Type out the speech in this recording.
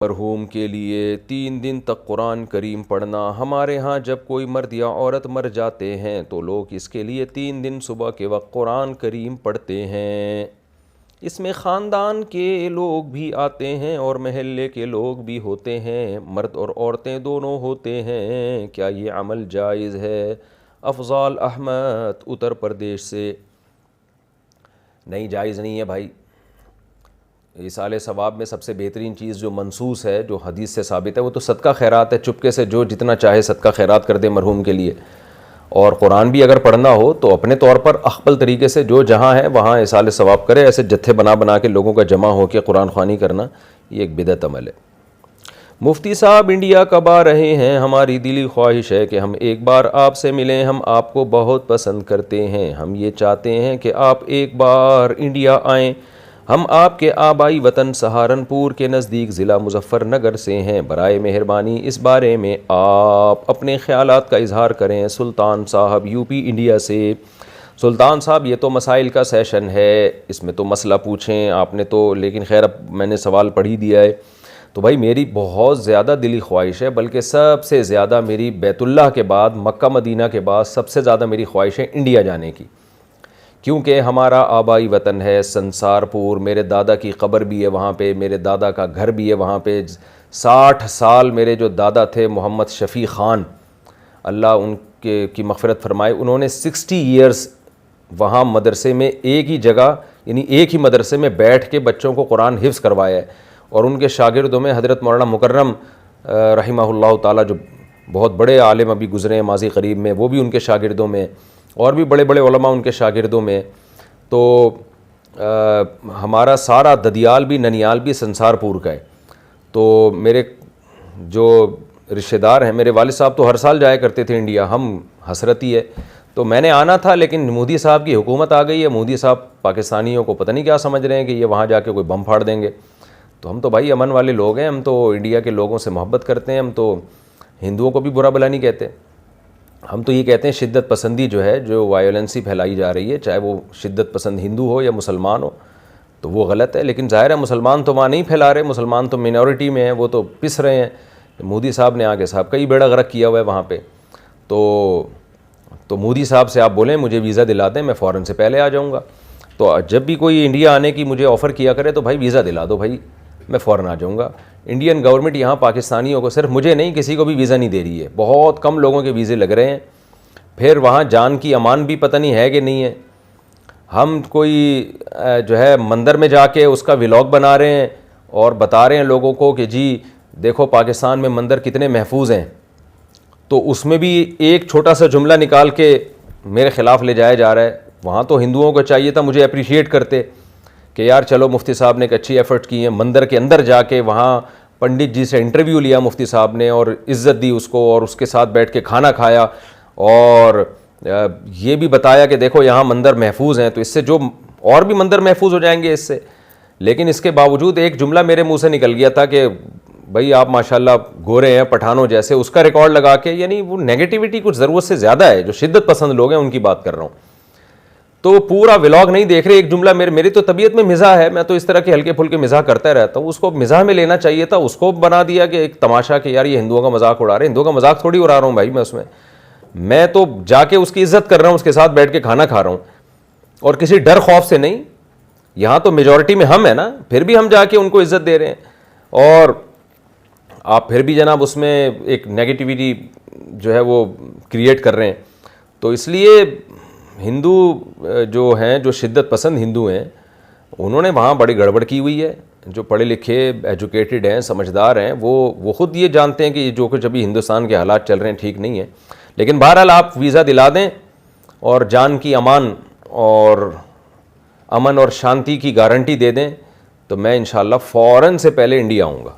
मरहूम के लिए 3 दिन तक कुरान करीम पढ़ना। हमारे यहाँ जब कोई मर्द या औरत मर जाते हैं तो लोग इसके लिए 3 दिन सुबह के वक्त कुरान करीम पढ़ते हैं। इसमें ख़ानदान के लोग भी आते हैं और महल्ले के लोग भी होते हैं, मर्द और औरतें दोनों होते हैं। क्या ये अमल जायज़ है? अफ़ज़ाल अहमद उत्तर प्रदेश से। नहीं, जायज़ नहीं है भाई। इसाले सवाब में सबसे बेहतरीन चीज़ जो मनसूस है, जो हदीस से साबित है, वो तो सदका खैरात है। चुपके से जो जितना चाहे सदका खैरात कर दे मरहूम के लिए। और कुरान भी अगर पढ़ना हो तो अपने तौर पर अख्बल तरीके से जो जहाँ है वहाँ इसाले सवाब करे। ऐसे जत्थे बना बना के लोगों का जमा हो के कुरान ख़वानी करना, ये एक बिदअत अमल है। मुफ्ती साहब इंडिया कब आ रहे हैं? हमारी दिली ख्वाहिश है कि हम एक बार आपसे मिलें। हम आपको बहुत पसंद करते हैं। हम ये चाहते हैं कि आप एक बार इंडिया आएँ। हम आपके आबाई वतन सहारनपुर के नज़दीक ज़िला मुज़फ़्फ़रनगर से हैं। बराए मेहरबानी इस बारे में आप अपने ख़यालात का इजहार करें। सुल्तान साहब यूपी इंडिया से। सुल्तान साहब, ये तो मसाइल का सेशन है, इसमें तो मसला पूछें आपने तो, लेकिन खैर अब मैंने सवाल पढ़ ही दिया है। तो भाई मेरी बहुत ज़्यादा दिली ख्वाहिश है, बल्कि सबसे ज़्यादा मेरी बैतुल्लाह के बाद, मक्का मदीना के बाद सबसे ज़्यादा मेरी ख्वाहिश है इंडिया जाने की। क्योंकि हमारा आबाई वतन है संसारपुर। मेरे दादा की कब्र भी है वहाँ पे, मेरे दादा का घर भी है वहाँ पे। 60 साल मेरे जो दादा थे मोहम्मद शफ़ी ख़ान, अल्लाह उनके की मग़फ़िरत फ़रमाए, उन्होंने 60 ईयर्स वहाँ मदरसे में एक ही जगह, यानी एक ही मदरसे में बैठ के बच्चों को कुरान हिफ्ज़ करवाया है। और उनके शागिर्दों में हज़रत मौलाना मुकर्रम रहिमहुल्लाह ताला, जो बहुत बड़े आलिम अभी गुज़रे हैं माज़ी करीब में, वो भी उनके शागिर्दों में, और भी बड़े बड़े उलमा उनके शागिर्दों में। तो हमारा सारा ददियाल भी, ननियाल भी संसारपुर का है। तो मेरे जो रिश्तेदार हैं, मेरे वालिद साहब तो हर साल जाया करते थे इंडिया, हम हसरत ही है। तो मैंने आना था, लेकिन मोदी साहब की हुकूमत आ गई है। मोदी साहब पाकिस्तानियों को पता नहीं क्या समझ रहे हैं कि ये वहाँ जाके कोई बम फाड़ देंगे। तो हम तो भाई अमन वाले लोग हैं, हम तो इंडिया के लोगों से मोहब्बत करते हैं। हम तो हिंदुओं को भी बुरा भला नहीं कहते। हम तो ये कहते हैं शिद्दत पसंदी जो है, जो वायोलेंसी फैलाई जा रही है, चाहे वो शिद्दत पसंद हिंदू हो या मुसलमान हो, तो वो गलत है। लेकिन ज़ाहिर है मुसलमान तो वहाँ नहीं फैला रहे, मुसलमान तो मिनॉरिटी में हैं, वो तो पिस रहे हैं। मोदी साहब ने आगे साहब कई बेड़ा गर्क किया हुआ है वहाँ पे। तो मोदी साहब से आप बोलें मुझे वीज़ा दिला दें, मैं फ़ौरन से पहले आ जाऊँगा। तो जब भी कोई इंडिया आने की मुझे ऑफ़र किया करे तो भाई वीज़ा दिला दो भाई, मैं फ़ौरन आ जाऊँगा। इंडियन गवर्नमेंट यहाँ पाकिस्तानियों को, सिर्फ मुझे नहीं, किसी को भी वीज़ा नहीं दे रही है। बहुत कम लोगों के वीज़े लग रहे हैं। फिर वहाँ जान की अमान भी पता नहीं है कि नहीं है। हम कोई जो है मंदिर में जाके उसका व्लॉग बना रहे हैं और बता रहे हैं लोगों को कि जी देखो पाकिस्तान में मंदिर कितने महफूज हैं। तो उसमें भी एक छोटा सा जुमला निकाल के मेरे ख़िलाफ़ ले जाया जा रहा है। वहाँ तो हिंदुओं को चाहिए था मुझे अप्रिशिएट करते कि यार चलो मुफ्ती साहब ने एक अच्छी एफ़र्ट की है। मंदिर के अंदर जाके वहाँ पंडित जी से इंटरव्यू लिया मुफ्ती साहब ने और इज़्ज़त दी उसको, और उसके साथ बैठ के खाना खाया, और ये भी बताया कि देखो यहाँ मंदिर महफूज हैं, तो इससे जो और भी मंदिर महफूज हो जाएंगे इससे। लेकिन इसके बावजूद एक जुमला मेरे मुंह से निकल गया था कि भाई आप माशाल्लाह गोरे हैं पठानों जैसे, उसका रिकॉर्ड लगा के, यानी वो नेगेटिविटी कुछ ज़रूरत से ज़्यादा है। जो शिद्दत पसंद लोग हैं उनकी बात कर रहा हूँ। तो पूरा व्लॉग नहीं देख रहे, एक जुमला मेरी तो तबीयत में मिज़ाह है, मैं तो इस तरह के हल्के फुल्के मिज़ाह करता रहता हूँ। उसको मिज़ाह में लेना चाहिए था, उसको बना दिया कि एक तमाशा कि यार ये हिंदुओं का मजाक उड़ा रहे। हिंदुओं का मजाक थोड़ी उड़ा रहा हूँ भाई मैं उसमें, मैं तो जाके उसकी इज्जत कर रहा हूँ, उसके साथ बैठ के खाना खा रहा हूँ, और किसी डर खौफ से नहीं। यहाँ तो मेजॉरिटी में हम है ना, फिर भी हम जाके उनको इज्जत दे रहे हैं, और आप फिर भी जनाब उसमें एक नेगेटिविटी जो है वो क्रिएट कर रहे हैं। तो इसलिए हिंदू जो हैं, जो शिद्दत पसंद हिंदू हैं, उन्होंने वहाँ बड़ी गड़बड़ की हुई है। जो पढ़े लिखे एजुकेटेड हैं, समझदार हैं, वो ख़ुद ये जानते हैं कि ये जो कुछ अभी हिंदुस्तान के हालात चल रहे हैं ठीक नहीं है। लेकिन बहरहाल आप वीज़ा दिला दें और जान की अमान और अमन और शांति की गारंटी दे दें, तो मैं इंशाअल्लाह फ़ौरन से पहले इंडिया आऊँगा।